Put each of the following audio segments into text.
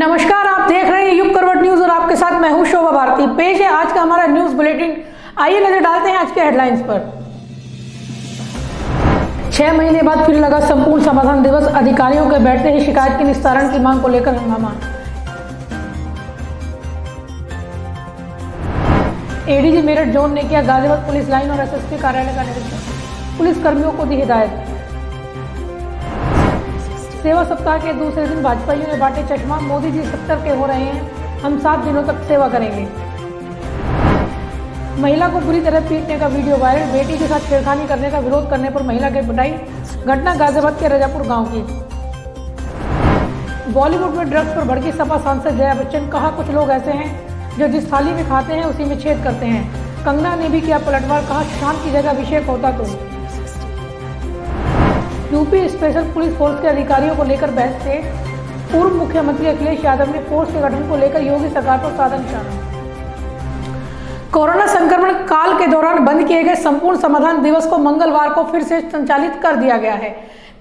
नमस्कार, आप देख रहे हैं युग करवट न्यूज और आपके साथ मैं हूं शोभा भारती। पेश है आज का हमारा न्यूज बुलेटिन। आइए नजर डालते हैं आज के हेडलाइंस पर। 6 महीने बाद फिर लगा संपूर्ण समाधान दिवस। अधिकारियों के बैठते ही शिकायत के निस्तारण की मांग को लेकर हंगामा। एडीजी मेरठ जोन ने किया गाजियाबाद पुलिस लाइन और एसएसपी कार्यालय का निरीक्षण। पुलिस कर्मियों को दी हिदायत। सेवा सप्ताह के दूसरे दिन भाजपाइयों ने बांटे चश्मा। मोदी जी 70 के हो रहे हैं, हम 7 दिनों तक सेवा करेंगे। महिला को बुरी तरह पीटने का वीडियो वायरल। बेटी के साथ छेड़खानी करने का विरोध करने पर महिला की पिटाई। घटना गाजियाबाद के रजापुर गांव की। बॉलीवुड में ड्रग्स पर भड़की सपा सांसद जया बच्चन। कहा, कुछ लोग ऐसे हैं जो जिस थाली में खाते हैं उसी में छेद करते हैं। कंगना ने भी किया पलटवार। कहा, सुशांत की जगह अभिषेक होता तो। यूपी स्पेशल पुलिस फोर्स के अधिकारियों को लेकर बहस से पूर्व मुख्यमंत्री अखिलेश यादव ने फोर्स के गठन को लेकर योगी सरकार पर साधा निशाना। कोरोना संक्रमण काल के दौरान बंद किए गए संपूर्ण समाधान दिवस को मंगलवार को फिर से संचालित कर दिया गया है।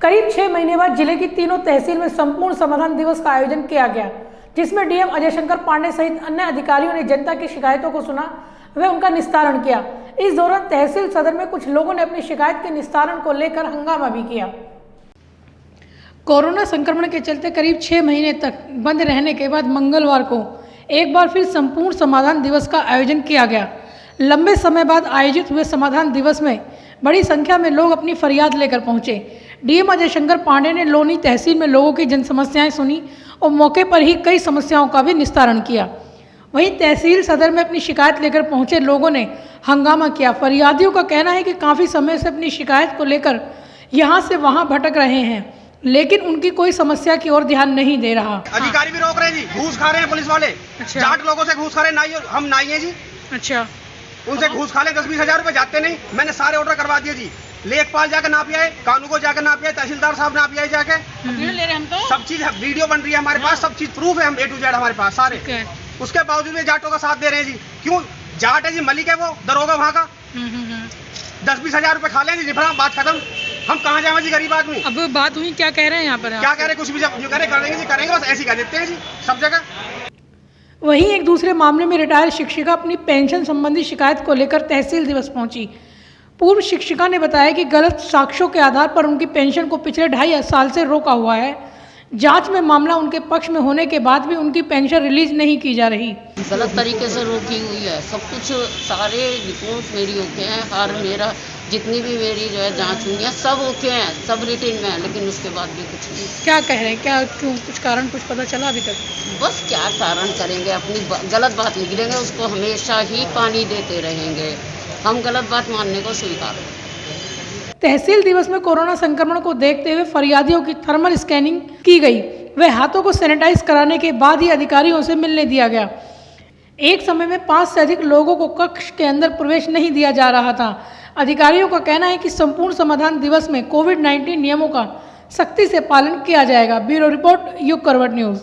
करीब 6 महीने बाद जिले की तीनों तहसील में संपूर्ण समाधान दिवस का आयोजन किया गया, जिसमें डीएम अजय शंकर पांडे सहित अन्य अधिकारियों ने जनता की शिकायतों को सुना व उनका निस्तारण किया। इस दौरान तहसील सदर में कुछ लोगों ने अपनी शिकायत के निस्तारण को लेकर हंगामा भी किया। कोरोना संक्रमण के चलते करीब 6 महीने तक बंद रहने के बाद मंगलवार को एक बार फिर संपूर्ण समाधान दिवस का आयोजन किया गया। लंबे समय बाद आयोजित हुए समाधान दिवस में बड़ी संख्या में लोग अपनी फरियाद लेकर पहुंचे। डीएम अजय शंकर पांडे ने लोनी तहसील में लोगों की जन समस्याएं सुनी और मौके पर ही कई समस्याओं का भी निस्तारण किया। वहीं तहसील सदर में अपनी शिकायत लेकर पहुंचे लोगों ने हंगामा किया। फरियादियों का कहना है कि काफ़ी समय से अपनी शिकायत को लेकर यहां से वहां भटक रहे हैं, लेकिन उनकी कोई समस्या की ओर ध्यान नहीं दे रहा। अधिकारी भी रोक रहे हैं जी, घूस खा रहे हैं पुलिस वाले। अच्छा। जाट लोगों से घूस खा रहे हैं, हम नाई हैं जी। अच्छा, उनसे घूस खा ले 10-20 हजार रुपए जाते नहीं। मैंने सारे ऑर्डर करवा दिए जी। लेखपाल जाकर नाप आए, कानून को जाकर नाप आए, तहसीलदार साहब नाप आए जाके। ले रहे हम तो सब चीज वीडियो बन रही है हमारे पास, सब चीज प्रूफ है, हम A to Z हमारे पास सारे। उसके बावजूद भी जाटों का साथ दे रहे हैं जी। क्यों? जाट है जी, मलिक है वो, दरोगा वहाँ का। 10-20 हजार रुपए खा लें जी, बात खत्म। हम कहाँ जाएंगे जी, गरीब आदमी। अब बात हुई, क्या कह रहे हैं यहाँ पर? क्या कह रहे हैं? कुछ भी जो करेंगे जी करेंगे, बस ऐसे ही कह देते हैं जी सब जगह। वहीं एक दूसरे मामले में रिटायर्ड शिक्षिका अपनी पेंशन संबंधी शिकायत को लेकर तहसील दिवस पहुंची। पूर्व शिक्षिका ने बताया कि गलत साक्ष्यों के आधार पर उनकी पेंशन को पिछले 2.5 साल से रोका हुआ है। जांच में मामला उनके पक्ष में होने के बाद भी उनकी पेंशन रिलीज नहीं की जा रही। गलत तरीके से रोकी हुई है। सब कुछ, सारे रिपोर्ट मेरी ओके हैं, हर मेरा जितनी भी मेरी जो है जांच हुई है सब ओके हैं, सब रिटेन में है, लेकिन उसके बाद भी कुछ नहीं। क्या कह रहे हैं? क्या, क्यों, कुछ कारण कुछ पता चला अभी तक? बस क्या कारण करेंगे, अपनी गलत बात लिख देंगे, उसको हमेशा ही पानी देते रहेंगे। हम गलत बात मानने को स्वीकार करें। तहसील दिवस में कोरोना संक्रमण को देखते हुए फरियादियों की थर्मल स्कैनिंग की गई। वे हाथों को सैनिटाइज कराने के बाद ही अधिकारियों से मिलने दिया गया। एक समय में 5 से अधिक लोगों को कक्ष के अंदर प्रवेश नहीं दिया जा रहा था। अधिकारियों का कहना है कि संपूर्ण समाधान दिवस में कोविड-19 नियमों का सख्ती से पालन किया जाएगा। ब्यूरो रिपोर्ट, युग करवट न्यूज।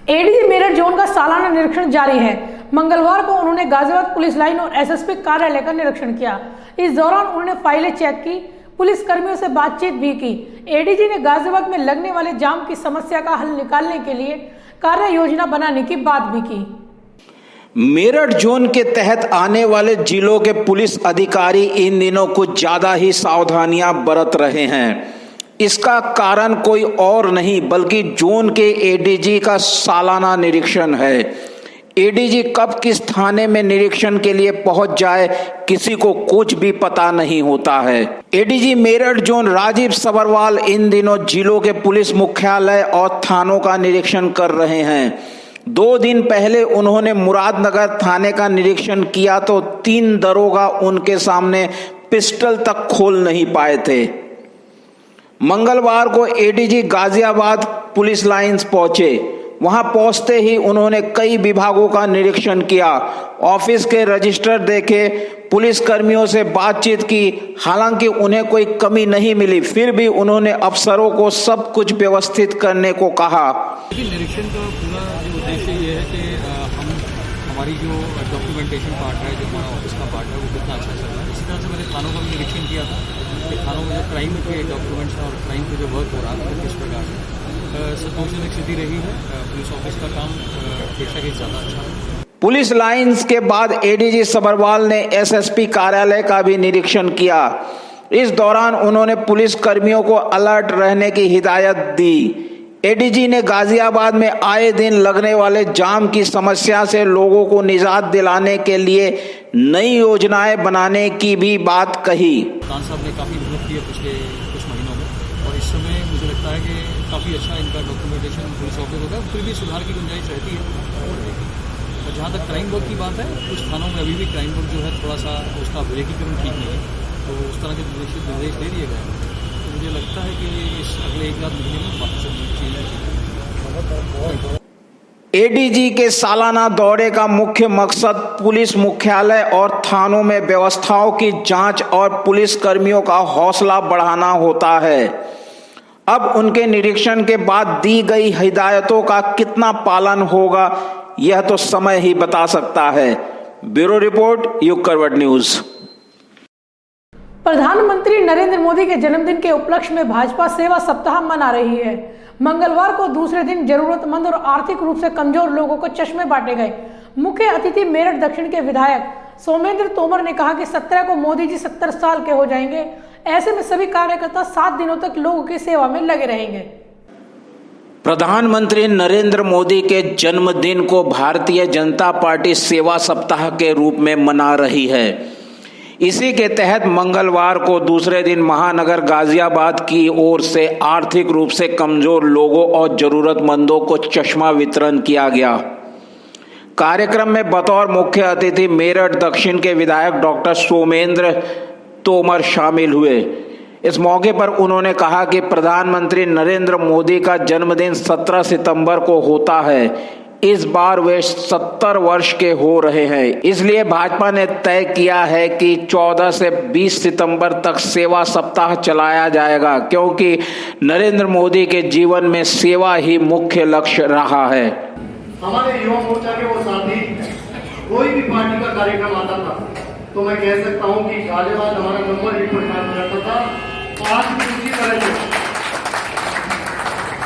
एडीजी मेरठ जोन का सालाना निरीक्षण जारी है। मंगलवार को उन्होंने गाजियाबाद पुलिस लाइन और एसएसपी कार्यालय का निरीक्षण किया। इस दौरान उन्होंने फाइलें चेक की, पुलिस कर्मियों से बातचीत भी की। एडीजी ने गाजियाबाद में लगने वाले जाम की समस्या का हल निकालने के लिए कार्य योजना बनाने की बात भी की। मेरठ जोन के तहत आने वाले जिलों के पुलिस अधिकारी इन दिनों कुछ ज्यादा ही सावधानियां बरत रहे हैं। इसका कारण कोई और नहीं बल्कि जोन के एडीजी का सालाना निरीक्षण है। एडीजी कब किस थाने में निरीक्षण के लिए पहुंच जाए किसी को कुछ भी पता नहीं होता है। एडीजी मेरठ जोन राजीव सबरवाल इन दिनों जिलों के पुलिस मुख्यालय और थानों का निरीक्षण कर रहे हैं। 2 दिन पहले उन्होंने मुरादनगर थाने का निरीक्षण किया तो 3 दरोगा उनके सामने पिस्टल तक खोल नहीं पाए थे। मंगलवार को एडीजी गाजियाबाद पुलिस लाइंस पहुंचे। वहां पहुंचते ही उन्होंने कई विभागों का निरीक्षण किया, ऑफिस के रजिस्टर देखे, पुलिस कर्मियों से बातचीत की। हालांकि उन्हें कोई कमी नहीं मिली, फिर भी उन्होंने अफसरों को सब कुछ व्यवस्थित करने को कहा। निरीक्षण का पूरा जो उद्देश्य ये है कि हमारी जो डॉक्यूमेंटेशन पार्ट है, जो हमारा ऑफिस का पार्ट है, वो कितना अच्छा चल रहा है। इसी तरह से मैंने थानों का भी निरीक्षण किया था कि थानों में जो क्राइम के डॉक्यूमेंट्स और क्राइम पे जो वर्क हो रहा था वो किस प्रकार से संतोषजनक स्थिति रही है। पुलिस ऑफिस का काम अपेक्षाकृत ज़्यादा अच्छा है। पुलिस लाइंस के बाद एडीजी सभरवाल ने एसएसपी कार्यालय का भी निरीक्षण किया। इस दौरान उन्होंने पुलिस कर्मियों को अलर्ट रहने की हिदायत दी। एडीजी ने गाजियाबाद में आए दिन लगने वाले जाम की समस्या से लोगों को निजात दिलाने के लिए नई योजनाएं बनाने की भी बात कही। खान साहब ने काफ़ी मेहनत की है पिछले कुछ महीनों में, और इस समय मुझे लगता है कि काफ़ी अच्छा इनका डॉक्यूमेंटेशन पुलिस ऑफिस होगा। फिर भी सुधार की गुंजाइश रहती है और रहेगी। और जहाँ तक क्राइम वर्क की बात है, कुछ थानों में अभी भी क्राइम वर्क जो है थोड़ा सा उसका विलेखीकरण ठीक नहीं है, तो उस तरह के निर्देश दे दिए गए हैं। तो मुझे लगता है कि इस अगले 1-8 महीने में बाकी सब चीज़ें। एडीजी के सालाना दौरे का मुख्य मकसद पुलिस मुख्यालय और थानों में व्यवस्थाओं की जांच और पुलिस कर्मियों का हौसला बढ़ाना होता है। अब उनके निरीक्षण के बाद दी गई हिदायतों का कितना पालन होगा, यह तो समय ही बता सकता है। ब्यूरो रिपोर्ट, युग करवट न्यूज। प्रधानमंत्री नरेंद्र मोदी के जन्मदिन के उपलक्ष्य में भाजपा सेवा सप्ताह मना रही है। मंगलवार को दूसरे दिन जरूरतमंद और आर्थिक रूप से कमजोर लोगों को चश्मे बांटे गए। मुख्य अतिथि मेरठ दक्षिण के विधायक सोमेंद्र तोमर ने कहा कि 17 को मोदी जी 70 साल के हो जाएंगे। ऐसे में सभी कार्यकर्ता 7 दिनों तक लोगों की सेवा में लगे रहेंगे। प्रधानमंत्री नरेंद्र मोदी के जन्मदिन को भारतीय जनता पार्टी सेवा सप्ताह के रूप में मना रही है। इसी के तहत मंगलवार को दूसरे दिन महानगर गाजियाबाद की ओर से आर्थिक रूप से कमजोर लोगों और जरूरतमंदों को चश्मा वितरण किया गया। कार्यक्रम में बतौर मुख्य अतिथि मेरठ दक्षिण के विधायक डॉक्टर सोमेंद्र तोमर शामिल हुए। इस मौके पर उन्होंने कहा कि प्रधानमंत्री नरेंद्र मोदी का जन्मदिन 17 सितंबर को होता है। इस बार वे 70 वर्ष के हो रहे हैं, इसलिए भाजपा ने तय किया है कि 14 से 20 सितंबर तक सेवा सप्ताह चलाया जाएगा, क्योंकि नरेंद्र मोदी के जीवन में सेवा ही मुख्य लक्ष्य रहा है। हमारे युवा मोर्चा के वो साथी कोई भी पार्टी का कार्यक्रम आता था तो मैं कह सकता हूं कि गाजियाबाद हमारा नंबर 1 पर काम करता था। आज भी उसी तरह से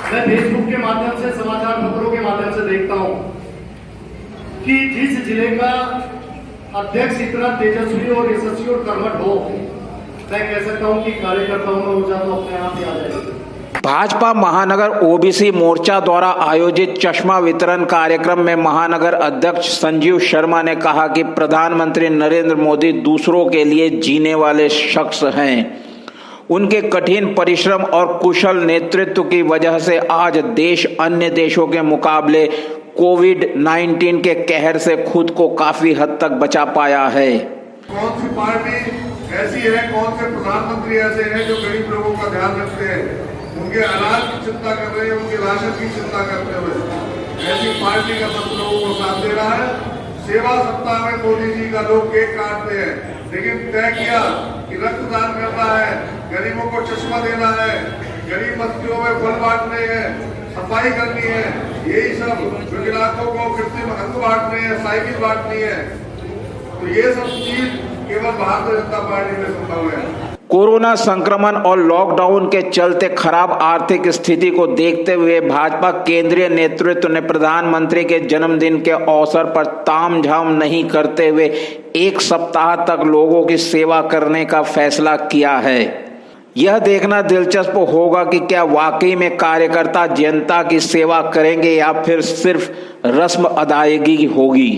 मैं फेसबुक के माध्यम से, समाचार पत्रों के माध्यम से देखता हूं कि जिस जिले का अध्यक्ष इतना तेजस्वी और यशस्वी और कर्मठ हो, मैं कह सकता हूं कि कार्यकर्ताओं में ऊर्जा तो अपने आप ही आ जाएगी। भाजपा महानगर ओबीसी मोर्चा द्वारा आयोजित चश्मा वितरण कार्यक्रम में महानगर अध्यक्ष संजीव शर्मा ने कहा कि प्रधानमंत्री नरेंद्र मोदी दूसरों के लिए जीने वाले शख्स हैं। उनके कठिन परिश्रम और कुशल नेतृत्व की वजह से आज देश अन्य देशों के मुकाबले कोविड-19 के कहर से खुद को काफी हद तक बचा पाया है। कौन सी पार्टी ऐसी है, कौन से प्रधानमंत्री ऐसे हैं जो गरीब लोगों का ध्यान रखते हैं, उनके अनाज की चिंता कर रहे हैं, उनके राशन की चिंता करते हुए ऐसी पार्टी का सब लोगों को साथ दे रहा है। सेवा सप्ताह में मोदी जी का लोग केक काटते हैं, लेकिन तय किया कि रक्तदान करना है, गरीबों को चश्मा देना है, गरीब बस्तियों में फल बांटने हैं, सफाई करनी है, यही सब, विकलांगों को कृत्रिम अंग बांटने हैं, साइकिल बांटनी है। तो ये सब चीज केवल भारतीय जनता पार्टी में संभव है। कोरोना संक्रमण और लॉकडाउन के चलते खराब आर्थिक स्थिति को देखते हुए भाजपा केंद्रीय नेतृत्व ने प्रधानमंत्री के जन्मदिन के अवसर पर तामझाम नहीं करते हुए 1 सप्ताह तक लोगों की सेवा करने का फैसला किया है। यह देखना दिलचस्प होगा कि क्या वाकई में कार्यकर्ता जनता की सेवा करेंगे या फिर सिर्फ रस्म अदायगी होगी।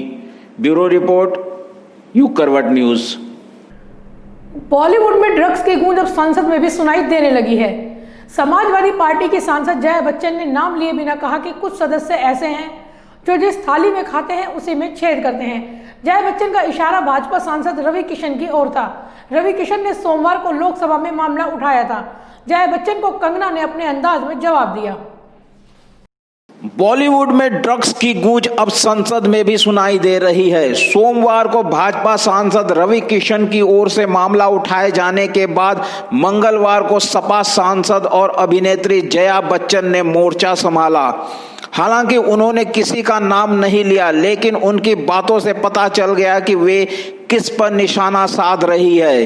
ब्यूरो रिपोर्ट, युग करवट न्यूज। बॉलीवुड में ड्रग्स की गूंज अब संसद में भी सुनाई देने लगी है। समाजवादी पार्टी की सांसद जया बच्चन ने नाम लिए बिना कहा कि कुछ सदस्य ऐसे हैं जो जिस थाली में खाते हैं उसी में छेद करते हैं। जया बच्चन का इशारा भाजपा सांसद रवि किशन की ओर था। रवि किशन ने सोमवार को लोकसभा में मामला उठाया था। जया बच्चन को कंगना ने अपने अंदाज में जवाब दिया। बॉलीवुड में ड्रग्स की गूंज अब संसद में भी सुनाई दे रही है। सोमवार को भाजपा सांसद रवि किशन की ओर से मामला उठाए जाने के बाद मंगलवार को सपा सांसद और अभिनेत्री जया बच्चन ने मोर्चा संभाला। हालांकि उन्होंने किसी का नाम नहीं लिया, लेकिन उनकी बातों से पता चल गया कि वे किस पर निशाना साध रही है।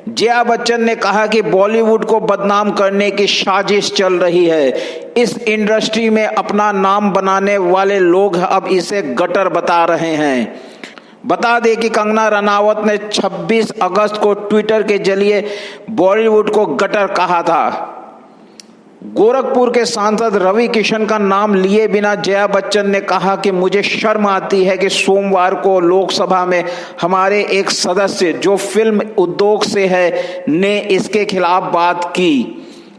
जया बच्चन ने कहा कि बॉलीवुड को बदनाम करने की साजिश चल रही है। इस इंडस्ट्री में अपना नाम बनाने वाले लोग अब इसे गटर बता रहे हैं। बता दें कि कंगना रनावत ने 26 अगस्त को ट्विटर के जरिए बॉलीवुड को गटर कहा था। गोरखपुर के सांसद रवि किशन का नाम लिए बिना जया बच्चन ने कहा कि मुझे शर्म आती है कि सोमवार को लोकसभा में हमारे एक सदस्य जो फिल्म उद्योग से है ने इसके खिलाफ बात की।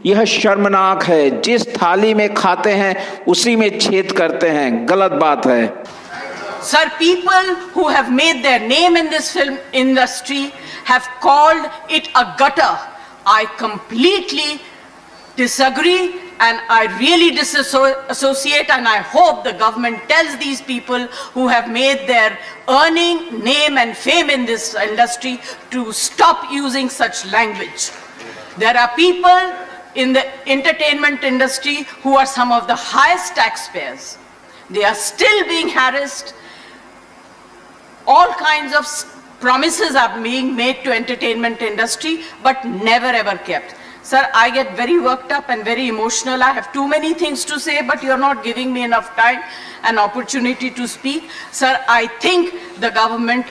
यह शर्मनाक है। जिस थाली में खाते हैं उसी में छेद करते हैं, गलत बात है। Sir, people who have made their name in this film industry have called it a gutter. I completely disagree and I really disassociate, and I hope the government tells these people who have made their earning, name and fame in this industry to stop using such language. There are people in the entertainment industry who are some of the highest taxpayers. They are still being harassed. All kinds of promises are being made to entertainment industry but never ever kept. Sir, I get very worked up and very emotional. I have too many things to say, but you're not giving me enough time and opportunity to speak. Sir, I think the government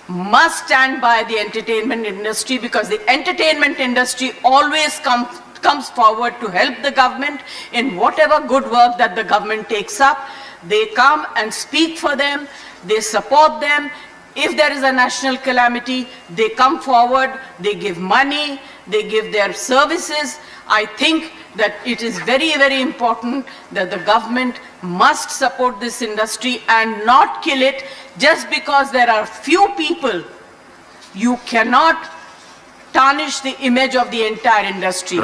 must stand by the entertainment industry, because the entertainment industry always comes forward to help the government in whatever good work that the government takes up. They come and speak for them. They support them. If there is a national calamity, they come forward, they give money, they give their services. I think that it is very, very important that the government must support this industry and not kill it just because there are few people. You cannot tarnish the image of the entire industry.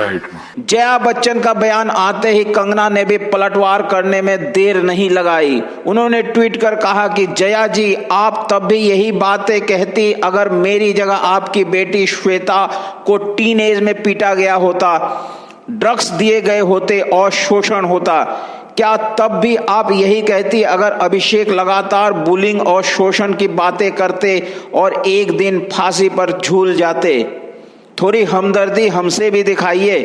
Jaya Bachchan का बयान आते ही कंगना ने भी पलटवार करने में देर नहीं लगाई। उन्होंने ट्वीट कर कहा कि जया जी, आप तब भी यही बातें कहती अगर मेरी जगह आपकी बेटी श्वेता को टीनेज में पीटा गया होता, ड्रग्स दिए गए होते और शोषण होता। क्या तब भी आप यही कहती अगर अभिषेक लगातार बुलिंग और शोषण की बातें करते और एक दिन फांसी पर झूल जाते? थोड़ी हमदर्दी हमसे भी दिखाइए।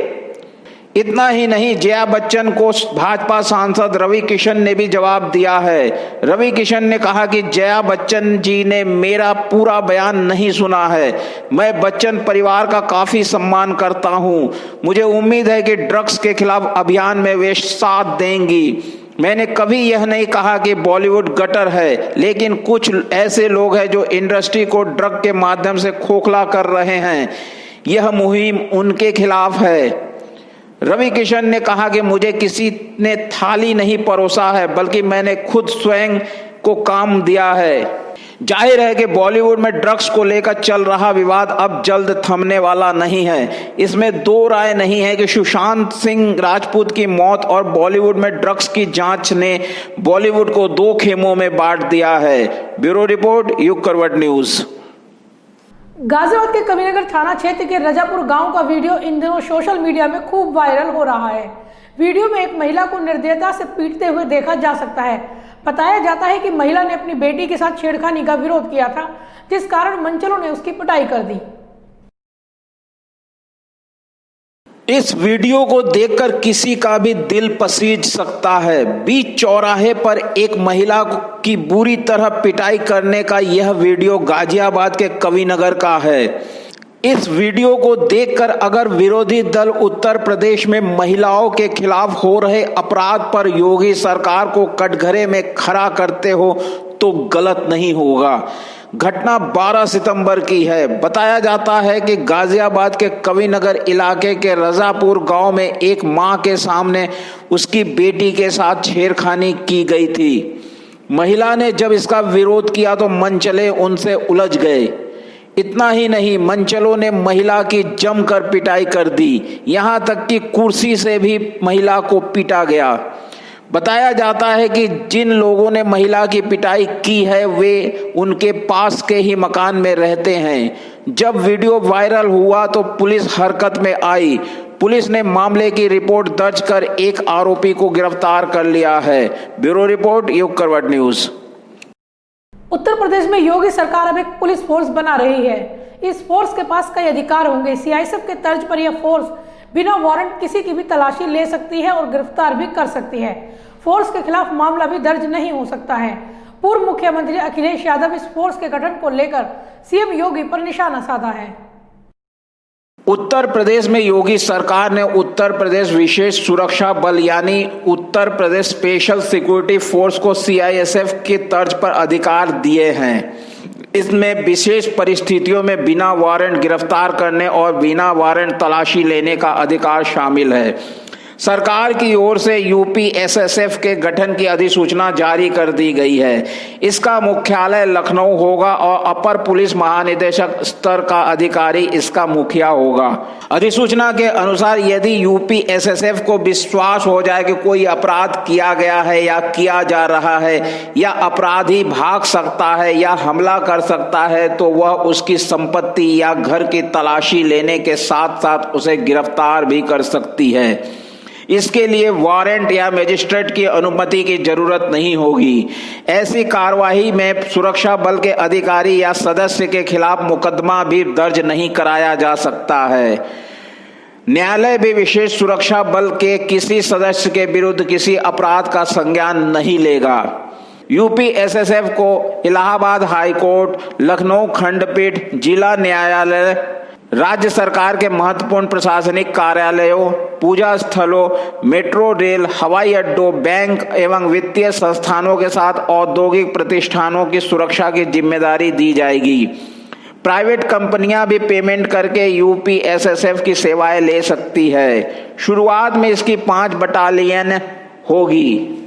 इतना ही नहीं, जया बच्चन को भाजपा सांसद रवि किशन ने भी जवाब दिया है। रवि किशन ने कहा कि जया बच्चन जी ने मेरा पूरा बयान नहीं सुना है। मैं बच्चन परिवार का काफी सम्मान करता हूं। मुझे उम्मीद है कि ड्रग्स के खिलाफ अभियान में वे साथ देंगी। मैंने कभी यह नहीं कहा कि बॉलीवुड गटर है, लेकिन कुछ ऐसे लोग हैं जो इंडस्ट्री को ड्रग के माध्यम से खोखला कर रहे हैं। यह मुहिम उनके खिलाफ है। रवि किशन ने कहा कि मुझे किसी ने थाली नहीं परोसा है, बल्कि मैंने खुद स्वयं को काम दिया है। जाहिर है कि बॉलीवुड में ड्रग्स को लेकर चल रहा विवाद अब जल्द थमने वाला नहीं है। इसमें दो राय नहीं है कि सुशांत सिंह राजपूत की मौत और बॉलीवुड में ड्रग्स की जांच ने बॉलीवुड को दो खेमों में बांट दिया है। ब्यूरो रिपोर्ट, युग करवट न्यूज। गाजियाबाद के कविनगर थाना क्षेत्र के रजापुर गांव का वीडियो इन दिनों सोशल मीडिया में खूब वायरल हो रहा है। वीडियो में एक महिला को निर्दयता से पीटते हुए देखा जा सकता है। बताया जाता है कि महिला ने अपनी बेटी के साथ छेड़खानी का विरोध किया था, जिस कारण मनचलों ने उसकी पिटाई कर दी। इस वीडियो को देखकर किसी का भी दिल पसीज सकता है। बीच चौराहे पर एक महिला की बुरी तरह पिटाई करने का यह वीडियो गाजियाबाद के कविनगर का है। इस वीडियो को देखकर अगर विरोधी दल उत्तर प्रदेश में महिलाओं के खिलाफ हो रहे अपराध पर योगी सरकार को कटघरे में खड़ा करते हो तो गलत नहीं होगा। घटना 12 सितंबर की है। बताया जाता है कि गाजियाबाद के कविनगर इलाके के रजापुर गांव में एक मां के सामने उसकी बेटी के साथ छेड़खानी की गई थी। महिला ने जब इसका विरोध किया तो मनचले उनसे उलझ गए। इतना ही नहीं, मनचलों ने महिला की जमकर पिटाई कर दी। यहां तक कि कुर्सी से भी महिला को पीटा गया। बताया जाता है कि जिन लोगों ने महिला की पिटाई की है वे उनके पास के ही मकान में रहते हैं। जब वीडियो वायरल हुआ तो पुलिस हरकत में आई। पुलिस ने मामले की रिपोर्ट दर्ज कर एक आरोपी को गिरफ्तार कर लिया है। ब्यूरो रिपोर्ट, युग करवट न्यूज। उत्तर प्रदेश में योगी सरकार अब एक पुलिस फोर्स बना रही है। इस फोर्स के पास कई अधिकार होंगे। सीआईएसएफ के तर्ज पर यह फोर्स बिना वारंट किसी की भी तलाशी ले सकती है और गिरफ्तार भी कर सकती है। फोर्स के खिलाफ मामला भी दर्ज नहीं हो सकता है। पूर्व मुख्यमंत्री अखिलेश यादव इस फोर्स के गठन को लेकर सीएम योगी पर निशाना साधा है। उत्तर प्रदेश में योगी सरकार ने उत्तर प्रदेश विशेष सुरक्षा बल यानी Uttar Pradesh special security force को सीआईएसएफ के तर्ज पर अधिकार दिए हैं। इसमें विशेष परिस्थितियों में बिना वारंट गिरफ्तार करने और बिना वारंट तलाशी लेने का अधिकार शामिल है। सरकार की ओर से यूपीएसएसएफ के गठन की अधिसूचना जारी कर दी गई है। इसका मुख्यालय लखनऊ होगा और अपर पुलिस महानिदेशक स्तर का अधिकारी इसका मुखिया होगा। अधिसूचना के अनुसार यदि यूपीएसएसएफ को विश्वास हो जाए कि कोई अपराध किया गया है या किया जा रहा है या अपराधी भाग सकता है या हमला कर सकता है तो वह उसकी संपत्ति या घर की तलाशी लेने के साथ साथ उसे गिरफ्तार भी कर सकती है। इसके लिए वारंट या मजिस्ट्रेट की अनुमति की जरूरत नहीं होगी। ऐसी कार्यवाही में सुरक्षा बल के अधिकारी या सदस्य के खिलाफ मुकदमा भी दर्ज नहीं कराया जा सकता है। न्यायालय भी विशेष सुरक्षा बल के किसी सदस्य के विरुद्ध किसी अपराध का संज्ञान नहीं लेगा। यूपीएसएसएफ को इलाहाबाद हाई कोर्ट, लखनऊ खंडपीठ, जिला न्यायालय, राज्य सरकार के महत्वपूर्ण प्रशासनिक कार्यालयों, पूजा स्थलों, मेट्रो रेल, हवाई अड्डों, बैंक एवं वित्तीय संस्थानों के साथ औद्योगिक प्रतिष्ठानों की सुरक्षा की जिम्मेदारी दी जाएगी। प्राइवेट कंपनियां भी पेमेंट करके यूपीएसएसएफ की सेवाएं ले सकती है। शुरुआत में इसकी 5 बटालियन होगी।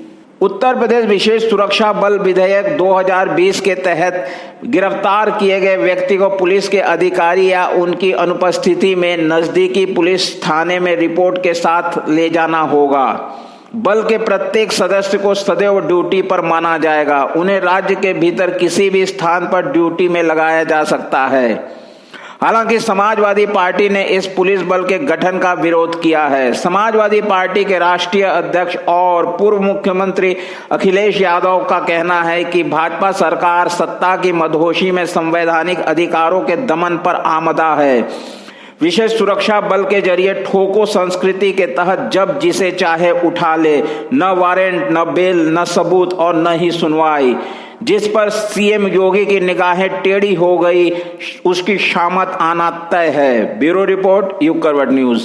उत्तर प्रदेश विशेष सुरक्षा बल विधेयक 2020 के तहत गिरफ्तार किए गए व्यक्ति को पुलिस के अधिकारी या उनकी अनुपस्थिति में नजदीकी पुलिस थाने में रिपोर्ट के साथ ले जाना होगा। बल के प्रत्येक सदस्य को सदैव ड्यूटी पर माना जाएगा। उन्हें राज्य के भीतर किसी भी स्थान पर ड्यूटी में लगाया जा सकता है। हालांकि समाजवादी पार्टी ने इस पुलिस बल के गठन का विरोध किया है। समाजवादी पार्टी के राष्ट्रीय अध्यक्ष और पूर्व मुख्यमंत्री अखिलेश यादव का कहना है कि भाजपा सरकार सत्ता की मदहोशी में संवैधानिक अधिकारों के दमन पर आमदा है। विशेष सुरक्षा बल के जरिए ठोको संस्कृति के तहत जब जिसे चाहे उठा ले, न वारंट, न बेल, न सबूत और न ही सुनवाई। जिस पर सीएम योगी की निगाहें टेढ़ी हो गई उसकी शामत आना तय है। ब्यूरो रिपोर्ट, युग करवट न्यूज।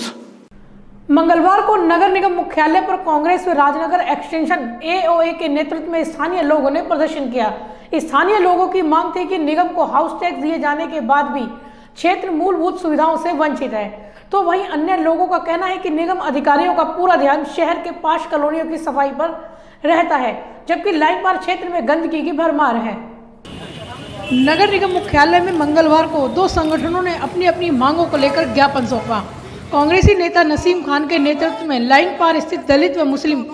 मंगलवार को नगर निगम मुख्यालय पर कांग्रेस व राजनगर एक्सटेंशन एओए के नेतृत्व में स्थानीय लोगों ने प्रदर्शन किया। स्थानीय लोगों की मांग थी कि निगम को हाउस टैक्स दिए जाने के बाद भी क्षेत्र मूलभूत सुविधाओं से वंचित है। तो वहीं अन्य लोगों का कहना है कि निगम अधिकारियों का पूरा ध्यान शहर के 5 कॉलोनियों की सफाई पर रहता है, जबकि लाइन पार क्षेत्र में गंदगी की भरमार है। नगर निगम मुख्यालय में मंगलवार को 2 संगठनों ने अपनी अपनी मांगों को लेकर ज्ञापन सौंपा। कांग्रेसी नेता नसीम खान के नेतृत्व में लाइन पार स्थित दलित व मुस्लिम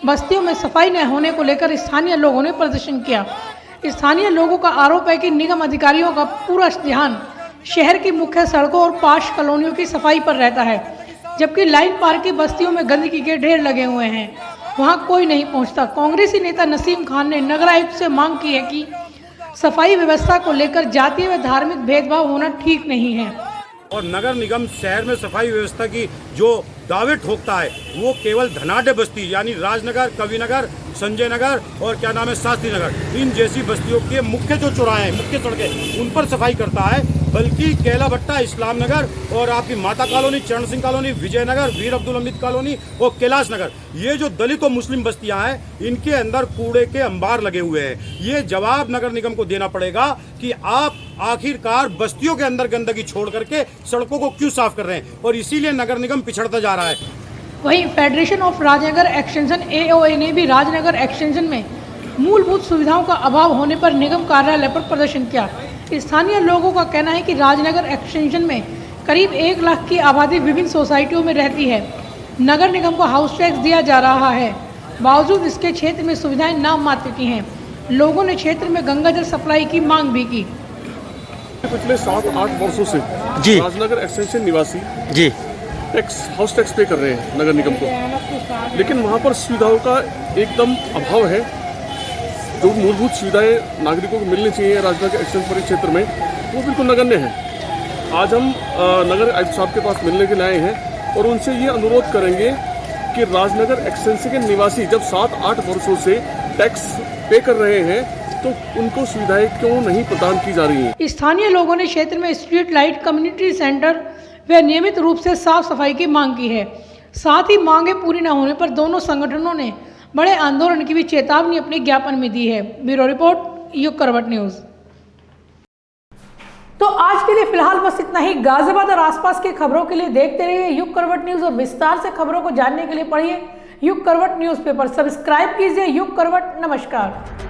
बस्तियों में सफाई न होने को लेकर स्थानीय लोगों ने प्रदर्शन किया। स्थानीय लोगों का आरोप है कि निगम अधिकारियों का पूरा ध्यान शहर की मुख्य सड़कों और 5 कॉलोनियों की सफाई पर रहता है, जबकि लाइन पार की बस्तियों में गंदगी के ढेर लगे हुए हैं, वहां कोई नहीं पहुंचता। कांग्रेसी नेता नसीम खान ने नगर आयुक्त से मांग की है कि सफाई व्यवस्था को लेकर जातीय व धार्मिक भेदभाव होना ठीक नहीं है। और नगर निगम शहर में सफाई व्यवस्था की जो दावे ठोकता है वो केवल धनाढ्य बस्ती यानी राजनगर, कविनगर, संजय नगर और क्या नाम है शास्त्री नगर, इन जैसी बस्तियों के मुख्य जो चौराहे हैं, मुख्य सड़कें, उन पर सफाई करता है। बल्कि केला भट्टा, इस्लाम नगर और आपकी माता कॉलोनी, चरण सिंह कॉलोनी, विजयनगर, वीर अब्दुल हमीद कॉलोनी और कैलाश नगर, ये जो दलित और मुस्लिम बस्तियां हैं, इनके अंदर कूड़े के अंबार लगे हुए हैं। ये जवाब नगर निगम को देना पड़ेगा कि आप आखिरकार बस्तियों के अंदर गंदगी छोड़ करके सड़कों को क्यों साफ कर रहे हैं, और इसीलिए नगर निगम पिछड़ता जा रहा है। वहीं federation of Rajnagar extension AOA ने भी राजनगर एक्सटेंशन में मूलभूत सुविधाओं का अभाव होने पर निगम कार्यालय पर प्रदर्शन किया। स्थानीय लोगों का कहना है कि राजनगर एक्सटेंशन में करीब 1 लाख की आबादी विभिन्न सोसाइटियों में रहती है। नगर निगम को हाउस टैक्स दिया जा रहा है, बावजूद इसके क्षेत्र में सुविधाएं नाम मात्र की हैं। लोगों ने क्षेत्र में गंगा जल सप्लाई की मांग भी की। पिछले 7-8 वर्षों से जी राजनगर एक्सटेंशन निवासी जी हाउस टैक्स पे कर रहे हैं नगर निगम को, लेकिन वहाँ पर सुविधाओं का एकदम अभाव है। जो मूलभूत सुविधाएं नागरिकों को मिलनी चाहिए राजनगर एक्सटेंशन क्षेत्र में, वो बिल्कुल नगण्य है। आज हम नगर आयुक्त साहब के पास मिलने के लिए आए हैं और उनसे ये अनुरोध करेंगे कि राजनगर एक्सटेंशन के निवासी जब 7-8 वर्षों से टैक्स पे कर रहे हैं तो उनको सुविधाएं क्यों नहीं प्रदान की जा रही हैं। स्थानीय लोगों ने क्षेत्र में स्ट्रीट लाइट, कम्युनिटी सेंटर व नियमित रूप से साफ सफाई की मांग की है। साथ ही मांगे पूरी न होने पर दोनों संगठनों ने बड़े आंदोलन की भी चेतावनी अपने ज्ञापन में दी है। ब्यूरो रिपोर्ट, युग करवट न्यूज। तो आज के लिए फिलहाल बस इतना ही। गाजियाबाद और आसपास की खबरों के लिए देखते रहिए युग करवट न्यूज और विस्तार से खबरों को जानने के लिए पढ़िए युग करवट न्यूज़पेपर। सब्सक्राइब कीजिए युग करवट। नमस्कार।